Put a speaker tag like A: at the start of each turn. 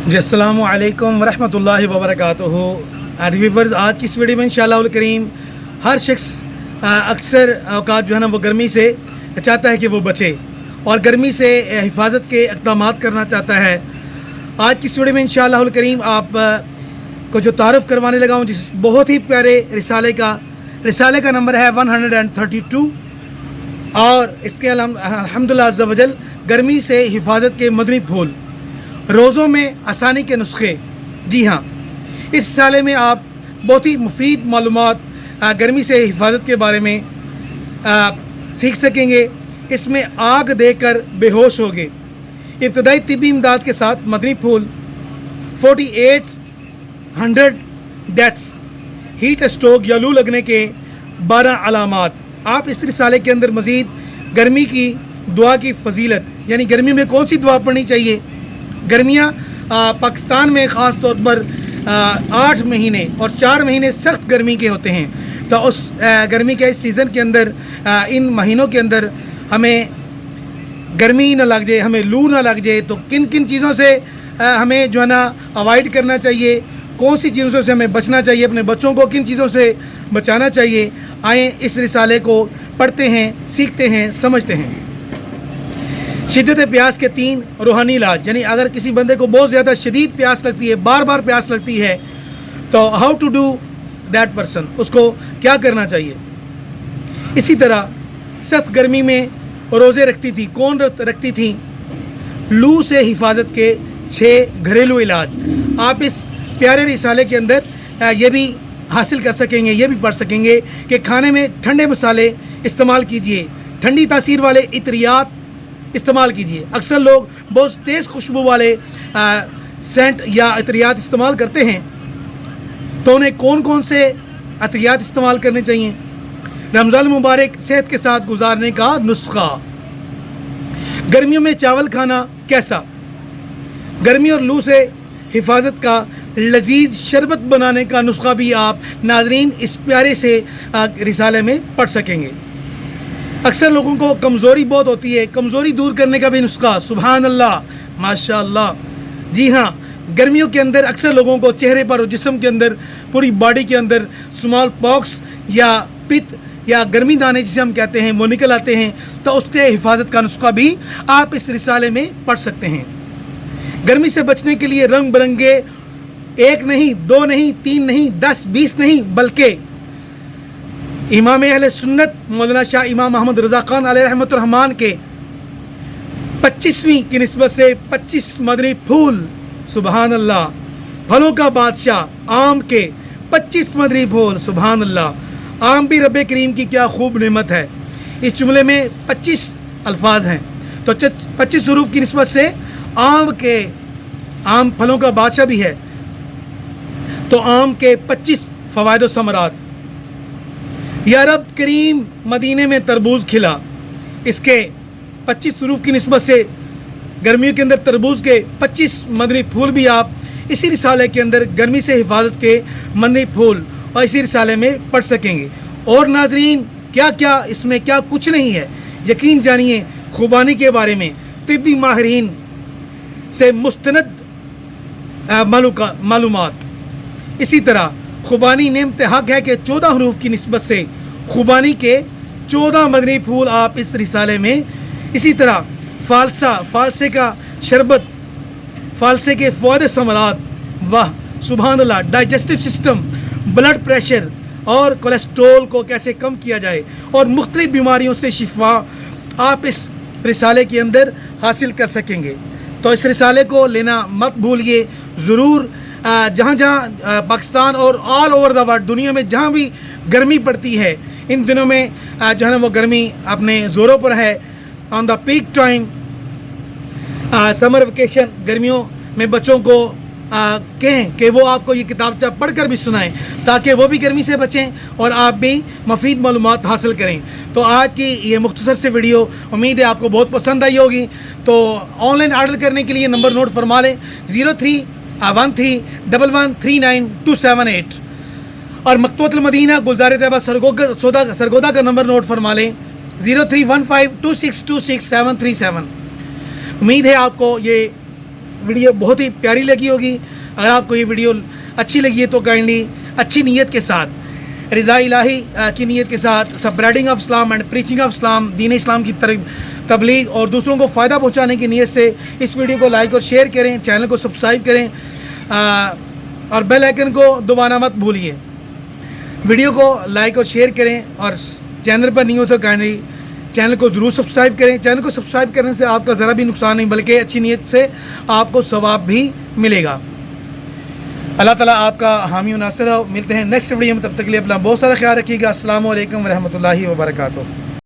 A: जी अस्सलामु अलैकुम वरहमतुल्लाहि वबरकातुहू। व्यूअर्स, आज की इस वीडियो में इंशाअल्लाह करीम हर शख्स अक्सर औकात जो है ना वो गर्मी से चाहता है कि वो बचे और गर्मी से हिफाजत के इक़दाम करना चाहता है। आज की इस वीडियो में इंशाअल्लाह करीम आप को जो तारुफ़ करवाने लगा हूँ जिस बहुत ही प्यारे रिसाले का नंबर है 132 और इसके अल्हम्दुलिल्लाह अज़्ज़ा वजल गर्मी से हिफाजत के मदनी फूल, रोज़ों में आसानी के नुस्खे। जी हाँ, इस रिसाले में आप बहुत ही मुफीद मालूमात गर्मी से हिफाजत के बारे में सीख सकेंगे। इसमें आग देकर बेहोश होगे, इब्तदाई तिब्बी इमदाद के साथ मदनी फूल, 4800 डेथ्स, हीट स्ट्रोक या लू लगने के 12 अलामात। आप इस रिसाले के अंदर मज़ीद गर्मी की दुआ की फजीलत, यानी गर्मी में कौन सी दुआ पढ़नी चाहिए। गर्मियाँ पाकिस्तान में ख़ास तौर पर 8 महीने और 4 महीने सख्त गर्मी के होते हैं। तो उस गर्मी के इस सीज़न के अंदर इन महीनों के अंदर हमें गर्मी ना लग जाए, हमें लू ना लग जाए, तो किन किन चीज़ों से हमें जो है ना अवॉइड करना चाहिए, कौन सी चीज़ों से हमें बचना चाहिए, अपने बच्चों को किन चीज़ों से बचाना चाहिए। आए इस रिसाले को पढ़ते हैं, सीखते हैं, समझते हैं। शिद्दत प्यास के 3 रूहानी इलाज, यानी अगर किसी बंदे को बहुत ज़्यादा शदीद प्यास लगती है, बार बार प्यास लगती है, तो how to do that person, उसको क्या करना चाहिए। इसी तरह सख्त गर्मी में रोज़े रखती थी, कौन रखती थी। लू से हिफाजत के 6 घरेलू इलाज आप इस प्यारे रिसाले के अंदर ये भी हासिल कर सकेंगे, ये भी पढ़ सकेंगे कि खाने में ठंडे मसाले इस्तेमाल कीजिए, ठंडी तासीर वाले इत्रियात इस्तेमाल कीजिए। अक्सर लोग बहुत तेज़ खुशबू वाले सेंट या इत्रियात इस्तेमाल करते हैं, तो उन्हें कौन कौन से इत्रियात इस्तेमाल करने चाहिए। रमज़ान मुबारक सेहत के साथ गुजारने का नुस्खा। गर्मियों में चावल खाना कैसा। गर्मी और लू से हिफाजत का लजीज शरबत बनाने का नुस्खा भी आप नाजरीन इस प्यारे से रिसाले में पढ़ सकेंगे। अक्सर लोगों को कमज़ोरी बहुत होती है, कमज़ोरी दूर करने का भी नुस्खा। सुभान अल्लाह, माशाअल्लाह। जी हाँ, गर्मियों के अंदर अक्सर लोगों को चेहरे पर और जिस्म के अंदर, पूरी बॉडी के अंदर स्मॉल पॉक्स या पित्त या गर्मी दाने जिसे हम कहते हैं वो निकल आते हैं, तो उससे हिफाजत का नुस्खा भी आप इस रिसाले में पढ़ सकते हैं। गर्मी से बचने के लिए रंग बिरंगे 1 नहीं, 2 नहीं, 3 नहीं, 10, 20 नहीं, बल्कि इमाम अहले सुन्नत मौलाना शाह इमाम अहमद रज़ा खान अलैहि रहमतुर रहमान के 25वीं की निस्बत से 25 मदनी फूल। सुभान अल्लाह। फलों का बादशाह आम के 25 मदनी फूल। सुभान अल्लाह। आम भी रब्बे करीम की क्या खूब नेमत है। इस जुमले में 25 अल्फाज हैं, तो 25 हरूफ की निस्बत से आम फलों का बादशाह भी है, तो आम के 25 फ़वाइद व समरात। या रब करीम मदीने में तरबूज खिला, इसके 25 हरूफ की निस्बत से गर्मियों के अंदर तरबूज के 25 मदनी फूल भी आप इसी रिसाले के अंदर गर्मी से हिफाजत के मदनी फूल और इसी रिसाले में पढ़ सकेंगे। और नाजरीन, क्या क्या इसमें क्या कुछ नहीं है, यकीन जानिए खुबानी के बारे में तिब्बी माहिरीन से मुस्तनद मालूमात। इसी तरह खुबानी नेमत हक है कि 14 हरूफ की निस्बत से खुबानी के 14 मदनी फूल आप इस रिसाले में। इसी तरह फालसे का शरबत, फालसे के फ़वाइद समरात, वाह सुभान अल्लाह। डाइजेस्टिव सिस्टम, ब्लड प्रेशर और कोलेस्ट्रोल को कैसे कम किया जाए और मुख्तलिफ बीमारियों से शिफा आप इस रिसाले के अंदर हासिल कर सकेंगे। तो इस रिसाले को लेना मत भूलिए ज़रूर। जहाँ जहाँ पाकिस्तान और ऑल ओवर द वर्ल्ड, दुनिया में जहाँ भी गर्मी पड़ती है, इन दिनों में जो है ना वो गर्मी अपने ज़ोरों पर है। On the peak time summer vacation, गर्मियों में बच्चों को कहें कि वो आपको ये किताब पढ़कर भी सुनाएं, ताकि वो भी गर्मी से बचें और आप भी मुफीद मालूमात हासिल करें। तो आज की ये मुख्तसर से वीडियो उम्मीद है आपको बहुत पसंद आई होगी। तो ऑनलाइन ऑर्डर करने के लिए नंबर नोट फरमा लें 03131139 और मकतूबतुल मदीना गुलजार तैयबा सरगोदा का नंबर नोट फरमा लें 03152626 737। उम्मीद है आपको ये ویڈیو بہت ہی پیاری لگی ہوگی. اگر آپ کو یہ ویڈیو اچھی لگی ہے تو کائنڈلی اچھی نیت کے ساتھ, رضا الہی کی نیت کے ساتھ, spreading of Islam and preaching of Islam, دین اسلام کی تبلیغ اور دوسروں کو فائدہ پہنچانے کی نیت سے اس ویڈیو کو لائک اور شیئر کریں, چینل کو سبسکرائب کریں اور بیل آئیکن کو دبانا مت بھولیے. ویڈیو کو لائک اور شیئر کریں اور چینل پر نہیں ہو تو کائنڈلی چینل کو ضرور سبسکرائب کریں. چینل کو سبسکرائب کرنے سے آپ کا ذرا بھی نقصان نہیں بلکہ اچھی نیت سے آپ کو ثواب بھی ملے گا. اللہ تعالیٰ آپ کا حامی و ناصر ہو. ملتے ہیں نیکسٹ ویڈیو میں, تب تک کے لیے اپنا بہت سارا خیال رکھیے گا. السلام علیکم ورحمۃ اللہ وبرکاتہ.